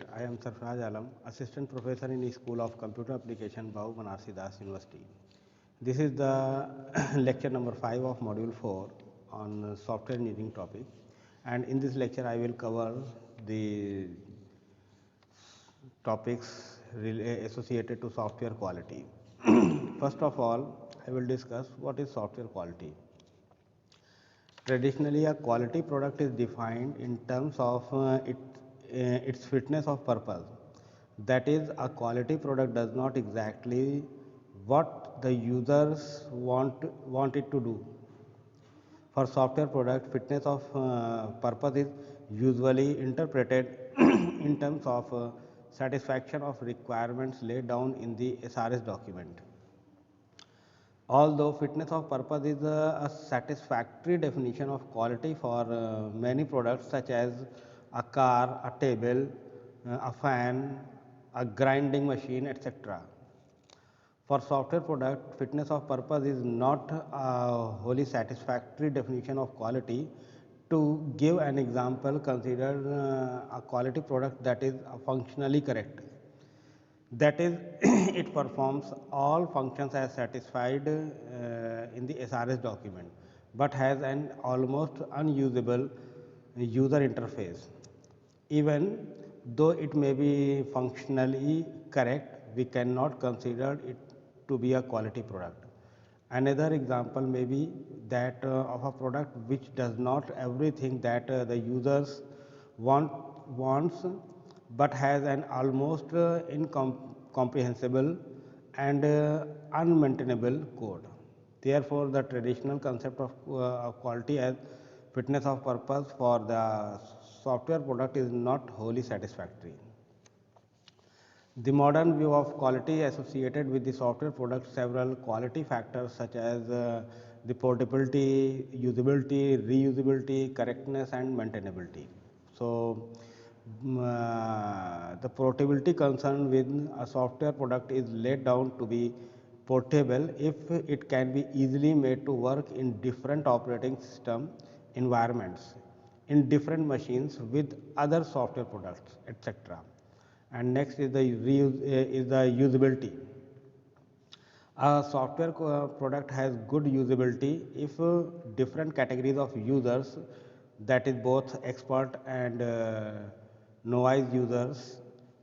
I am Sarfraz Alam, Assistant Professor in the School of Computer Application, Babu Banarsi Das University. This is the lecture number 5 of Module 4 on software engineering topic. And in this lecture, I will cover the topics associated to software quality. First of all, I will discuss what is software quality. Traditionally, a quality product is defined in terms of its fitness of purpose. That is, a quality product does not exactly what the users want it to do. For software product, fitness of purpose is usually interpreted in terms of satisfaction of requirements laid down in the SRS document. Although fitness of purpose is a satisfactory definition of quality for many products such as a car, a table, a fan, a grinding machine, etc. For software product, fitness of purpose is not a wholly satisfactory definition of quality. To give an example, consider a quality product that is functionally correct. That is, it performs all functions as satisfied in the SRS document, but has an almost unusable user interface. Even though it may be functionally correct, we cannot consider it to be a quality product. Another example may be that of a product which does not everything that the users wants, but has an almost incomprehensible and unmaintainable code. Therefore, the traditional concept of quality as fitness of purpose for the software product is not wholly satisfactory. The modern view of quality associated with the software product several quality factors such as the portability, usability, reusability, correctness and maintainability. So, the portability concern with a software product is laid down to be portable if it can be easily made to work in different operating system environments, in different machines with other software products, etc. And next is the usability. A software product has good usability if different categories of users, that is both expert and novice users,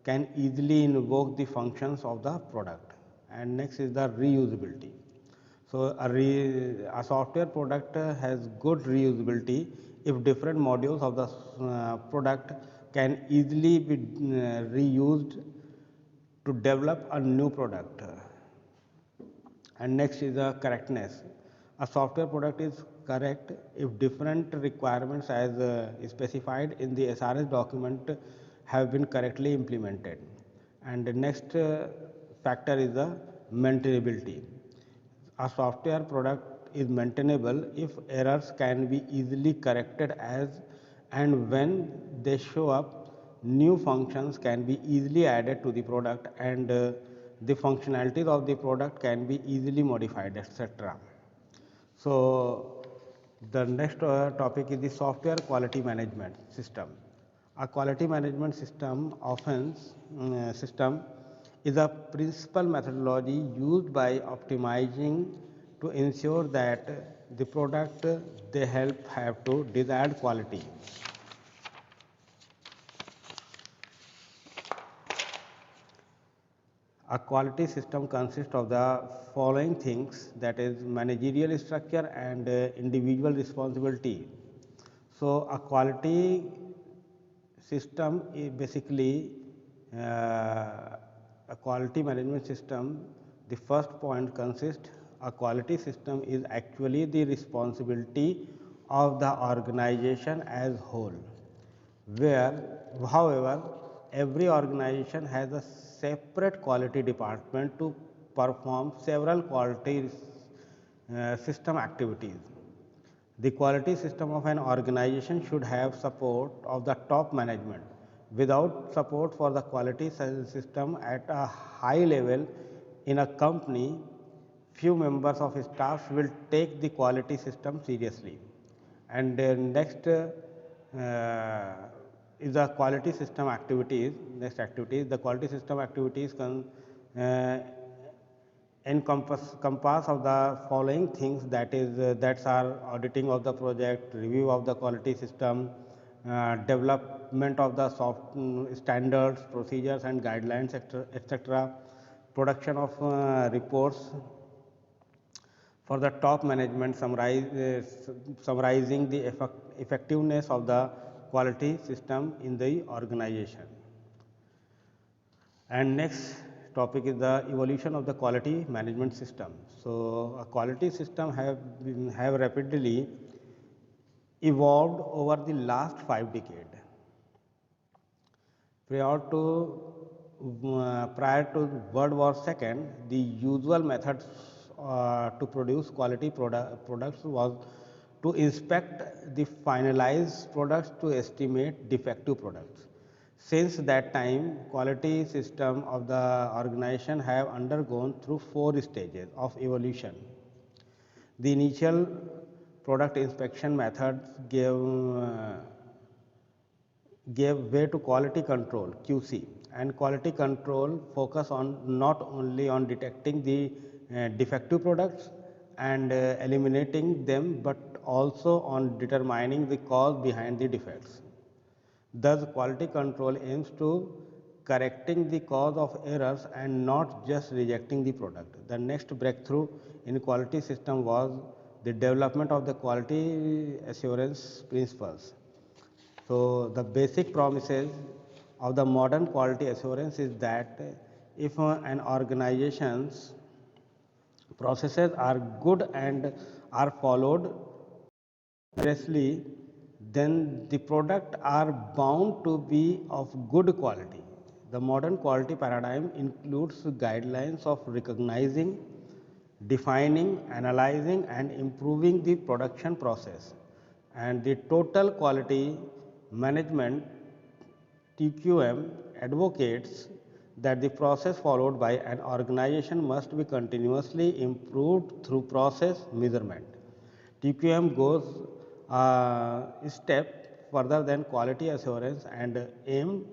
can easily invoke the functions of the product. And next is the reusability. So, a software product has good reusability if different modules of the product can easily be reused to develop a new product. And next is the correctness. A software product is correct if different requirements as specified in the SRS document have been correctly implemented. And the next factor is the maintainability. A software product is maintainable if errors can be easily corrected as and when they show up, new functions can be easily added to the product and the functionalities of the product can be easily modified, etc. So, the next topic is the software quality management system. A quality management system is a principal methodology used by optimizing to ensure that the product they help have to desired quality. A quality system consists of the following things, that is managerial structure and individual responsibility. So, a quality system is basically a quality management system. The first point consists, a quality system is actually the responsibility of the organization as whole, where however every organization has a separate quality department to perform several quality system activities. The quality system of an organization should have support of the top management. Without support for the quality system at a high level in a company, few members of staff will take the quality system seriously. And next is the quality system activities. Next activities, the quality system activities uh, compass of the following things, that is that's are auditing of the project, review of the quality system, development of the standards, procedures and guidelines, etc., production of reports for the top management, summarizing the effectiveness of the quality system in the organization. And next topic is the evolution of the quality management system. So a quality system have rapidly evolved over the last 5 decades. Prior to World War II, the usual methods to produce quality products was to inspect the finalized products to estimate defective products. Since that time, quality system of the organization have undergone through 4 stages of evolution. The initial product inspection methods gave way to quality control QC, and quality control focus on not only on detecting the defective products and eliminating them, but also on determining the cause behind the defects. Thus, quality control aims to correcting the cause of errors and not just rejecting the product. The next breakthrough in quality system was the development of the quality assurance principles. So, the basic promises of the modern quality assurance is that if an organization's processes are good and are followed rigorously, then the product are bound to be of good quality. The modern quality paradigm includes guidelines of recognizing, defining, analyzing and improving the production process, and the total quality management TQM advocates that the process followed by an organization must be continuously improved through process measurement. TQM goes a step further than quality assurance and aim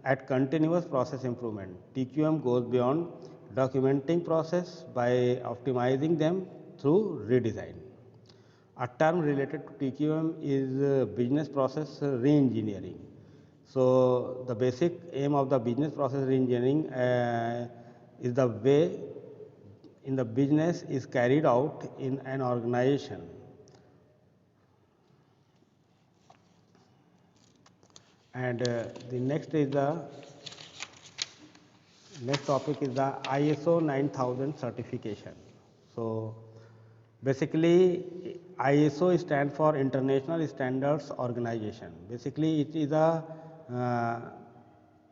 at continuous process improvement. TQM goes beyond documenting process by optimizing them through redesign. A term related to TQM is business process reengineering. So, the basic aim of the business process reengineering is the way in the business is carried out in an organization. And the next topic is the ISO 9000 certification. So, basically ISO stands for International Standards Organization. Basically it is a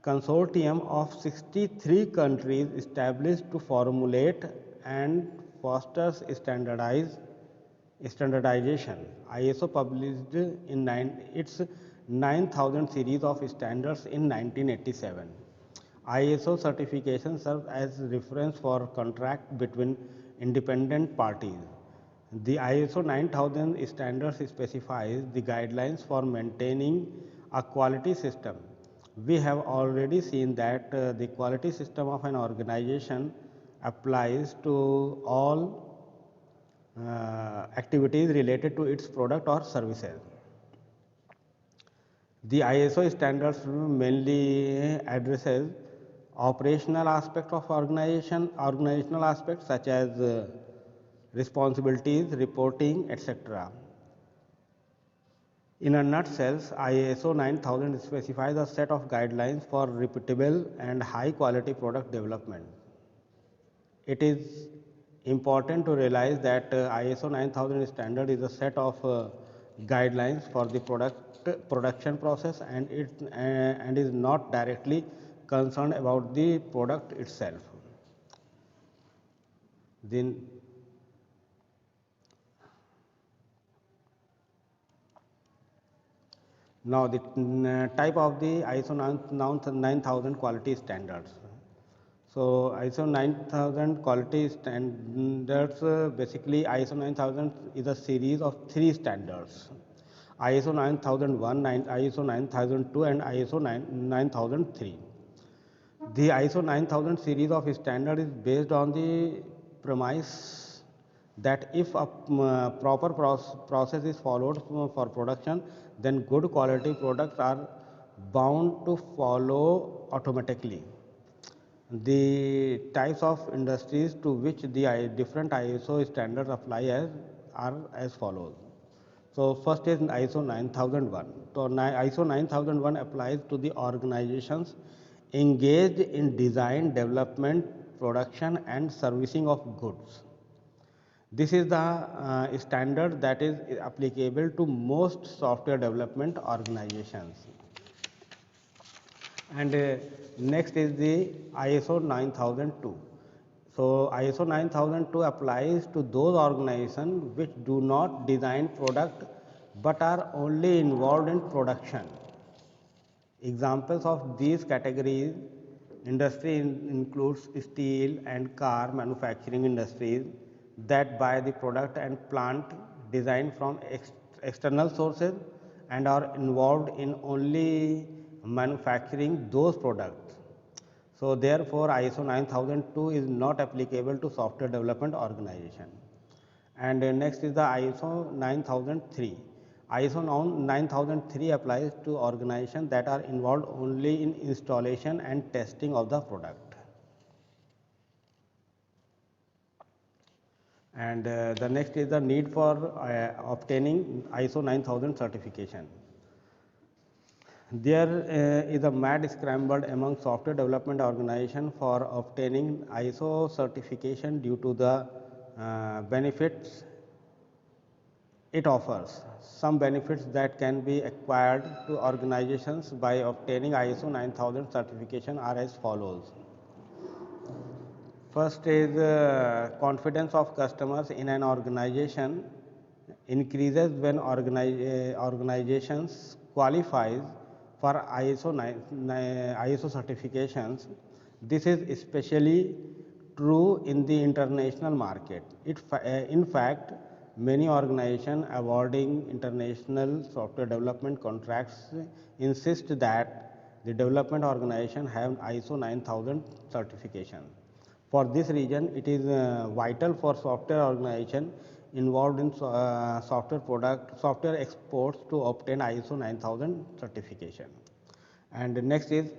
consortium of 63 countries established to formulate and fosters standardization. ISO published in its 9000 series of standards in 1987. ISO certification serves as reference for contract between independent parties. The ISO 9000 standards specifies the guidelines for maintaining a quality system. We have already seen that the quality system of an organization applies to all activities related to its product or services. The ISO standards mainly addresses operational aspects of organizational aspects such as responsibilities, reporting, etc. In a nutshell, ISO 9000 specifies a set of guidelines for repeatable and high quality product development. It is important to realize that ISO 9000 standard is a set of guidelines for the production process, and is not directly concerned about the product itself. Then now the type of the ISO 9000 quality standards. So ISO 9000 quality standards, basically ISO 9000 is a series of 3 standards. ISO 9001, ISO 9002 and ISO 9003. The ISO 9000 series of standard is based on the premise that if a proper process is followed for production, then good quality products are bound to follow automatically. The types of industries to which the different ISO standards apply are as follows. So first is ISO 9001. So ISO 9001 applies to the organizations engaged in design, development, production and servicing of goods. This is the standard that is applicable to most software development organizations. And next is the ISO 9002. So ISO 9002 applies to those organizations which do not design product but are only involved in production. Examples of these categories industry includes steel and car manufacturing industries that buy the product and plant design from external sources and are involved in only manufacturing those products. So therefore, ISO 9002 is not applicable to software development organization. And next is the ISO 9003. ISO 9003 applies to organizations that are involved only in installation and testing of the product. And the next is the need for obtaining ISO 9000 certification. There is a mad scramble among software development organizations for obtaining ISO certification due to the benefits it offers. Some benefits that can be acquired to organizations by obtaining ISO 9000 certification are as follows. First is confidence of customers in an organization increases when organizations qualifies for ISO certifications. This is especially true in the international market. In fact, many organizations awarding international software development contracts insist that the development organization have ISO 9000 certification. For this reason, it is vital for software organization involved in software exports to obtain ISO 9000 certification. And next is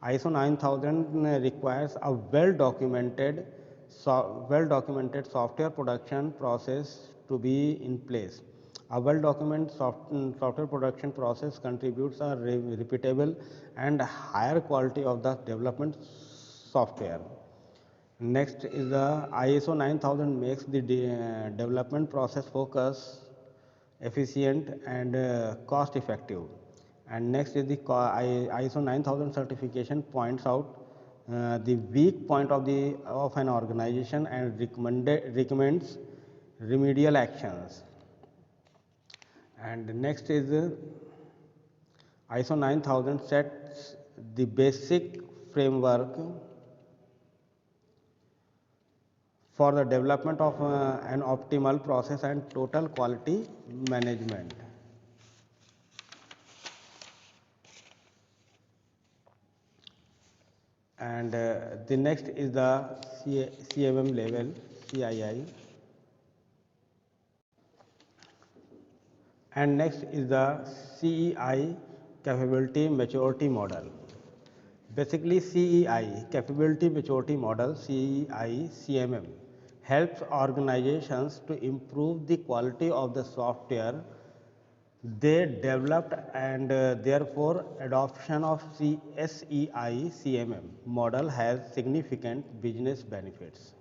ISO 9000 requires a well-documented software production process to be in place. A well-documented software production process contributes a repeatable and higher quality of the development software. Next is the ISO 9000 makes the development process focus, efficient and cost effective. And next is the ISO 9000 certification points out the weak point of an organization and recommends remedial actions. And next is ISO 9000 sets the basic framework for the development of an optimal process and total quality management. And the next is the CMM level, CII. And next is the CEI capability maturity model. Basically, CEI capability maturity model, CEI CMM, helps organizations to improve the quality of the software they developed, and therefore adoption of SEI CMM model has significant business benefits.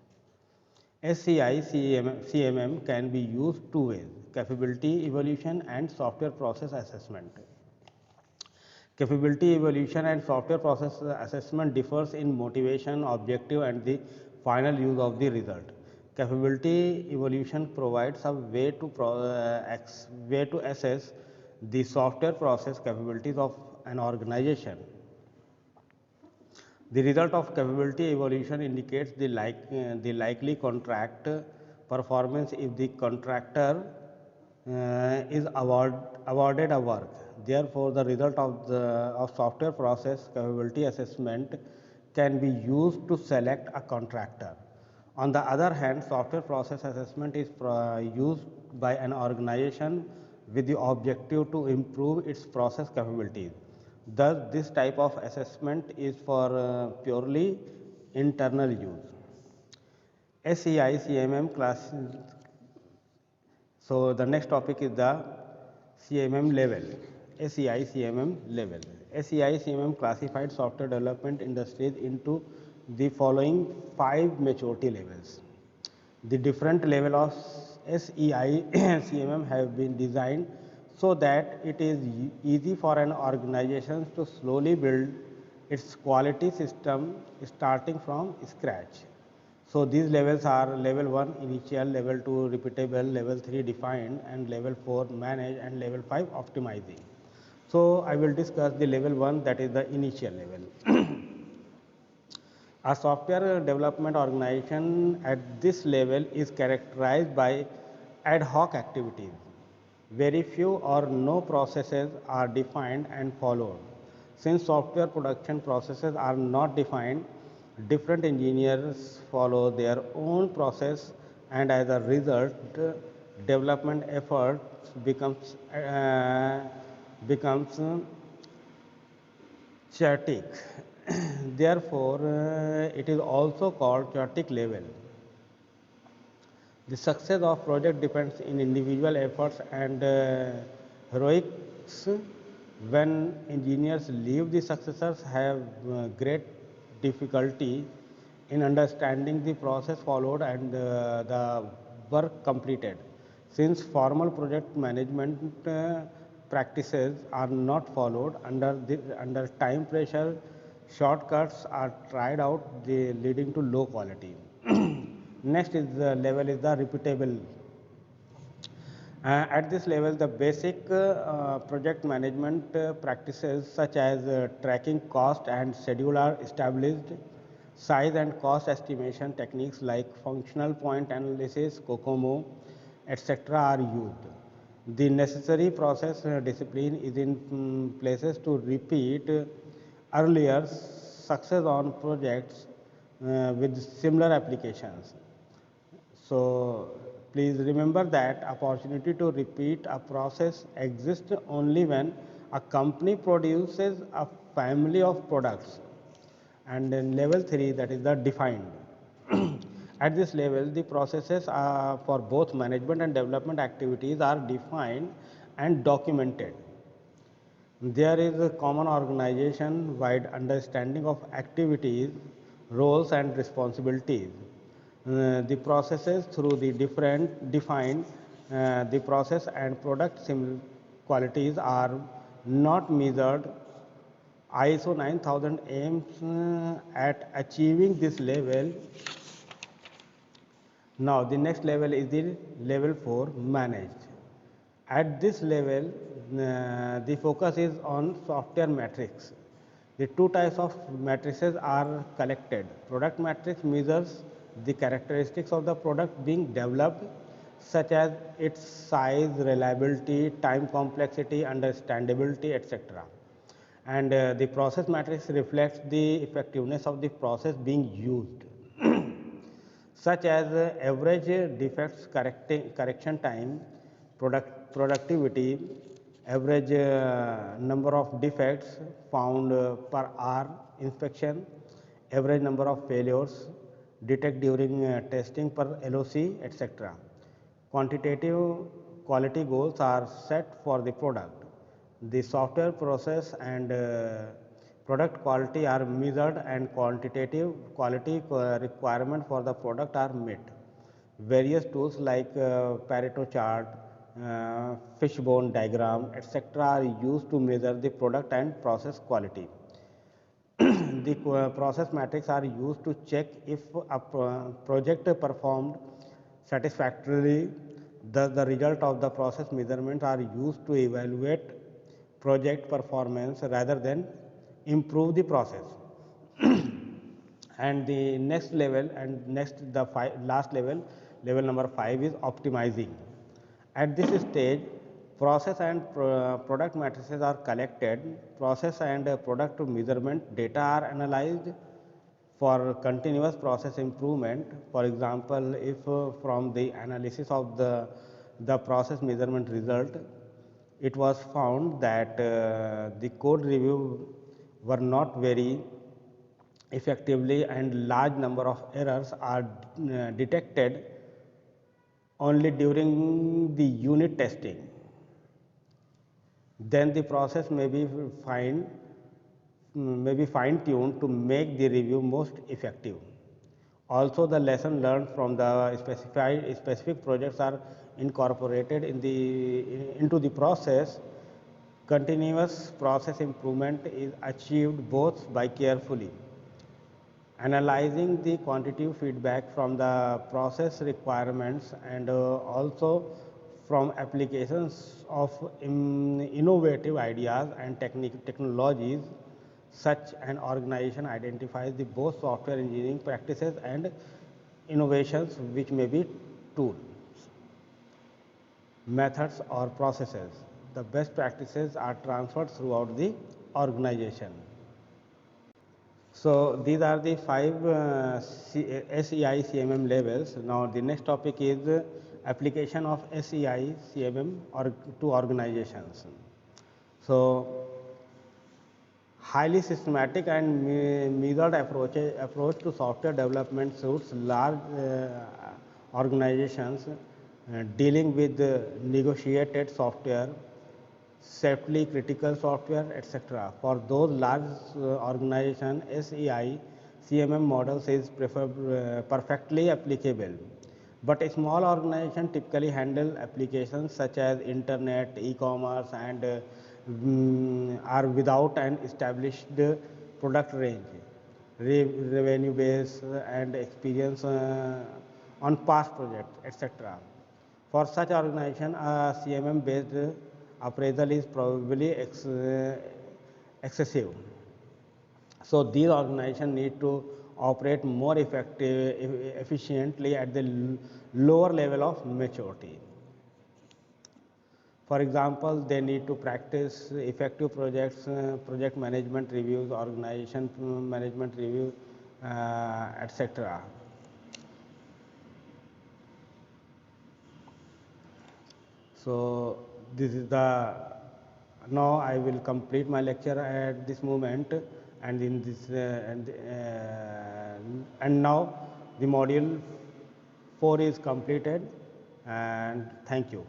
SEI CMM can be used two ways: capability evaluation and software process assessment. Capability evaluation and software process assessment differs in motivation, objective and the final use of the result. Capability evaluation provides a way to assess the software process capabilities of an organization. The result of capability evaluation indicates the likely contract performance if the contractor is awarded a work. Therefore, the result of software process capability assessment can be used to select a contractor. On the other hand, software process assessment is used by an organization with the objective to improve its process capabilities. Thus, this type of assessment is for purely internal use. SEI CMM class. So the next topic is the CMM level, SEI CMM level. SEI CMM classified software development industries into the following 5 maturity levels. The different level of SEI CMM have been designed so that it is easy for an organization to slowly build its quality system starting from scratch. So these levels are level 1 initial, level 2 repeatable, level 3 defined, and level 4 manage, and level 5 optimizing. So I will discuss the level 1, that is the initial level. A software development organization at this level is characterized by ad hoc activities. Very few or no processes are defined and followed. Since software production processes are not defined, different engineers follow their own process, and as a result, development efforts becomes chaotic. Therefore, it is also called chaotic level. The success of project depends in individual efforts and heroics. When engineers leave, the successors have great difficulty in understanding the process followed and the work completed. Since formal project management practices are not followed under time pressure, shortcuts are tried out, leading to low quality. Next is the level is the repeatable. At this level, the basic project management practices such as tracking cost and schedule are established. Size and cost estimation techniques like functional point analysis, COCOMO, etc. are used. The necessary process discipline is in places to repeat earlier success on projects with similar applications. So please remember that opportunity to repeat a process exists only when a company produces a family of products. And then level 3, that is the defined. At this level, the processes for both management and development activities are defined and documented. There is a common organization wide understanding of activities, roles, and responsibilities. The processes through the different defined the process and product qualities are not measured. ISO 9000 aims at achieving this level. Now the next level is the level 4, managed. At this level, the focus is on software metrics. The two types of matrices are collected. Product matrix measures the characteristics of the product being developed, such as its size, reliability, time complexity, understandability, etc. And the process matrix reflects the effectiveness of the process being used, such as average defects correction time, productivity, average number of defects found per hour inspection, average number of failures detected during testing per LOC, etc. Quantitative quality goals are set for the product. The software process and product quality are measured, and quantitative quality requirement for the product are met. Various tools like Pareto chart, fishbone diagram, etc. are used to measure the product and process quality. The process metrics are used to check if a project performed satisfactorily. Thus, the result of the process measurements are used to evaluate project performance rather than improve the process. And the next level and next the last level, level number 5 is optimizing. At this stage, process and product matrices are collected, process and product measurement data are analyzed for continuous process improvement. For example, if from the analysis of the process measurement result, it was found that the code review were not very effectively and large number of errors are detected only during the unit testing, then the process may be fine tuned to make the review most effective. Also, the lesson learned from the specific projects are incorporated into the process. Continuous process improvement is achieved both by carefully analyzing the quantitative feedback from the process requirements and also from applications of innovative ideas and technologies. Such an organization identifies the both software engineering practices and innovations which may be tools, methods or processes. The best practices are transferred throughout the organization. So these are the 5 SEI CMM levels. Now the next topic is application of SEI CMM to organizations. So highly systematic and measured approach to software development suits large organizations dealing with negotiated software, safely critical software, etc. For those large organizations, SEI CMM models is perfectly applicable. But a small organization typically handle applications such as internet, e-commerce, and are without an established product range, revenue base, and experience on past projects, etc. For such organization, a CMM-based appraisal is probably excessive. So these organizations need to operate more efficiently at the lower level of maturity. For example, they need to practice effective project management reviews, organization management review, etc. So this is the now I will complete my lecture at this moment, and in this and now the module 4 is completed, and thank you.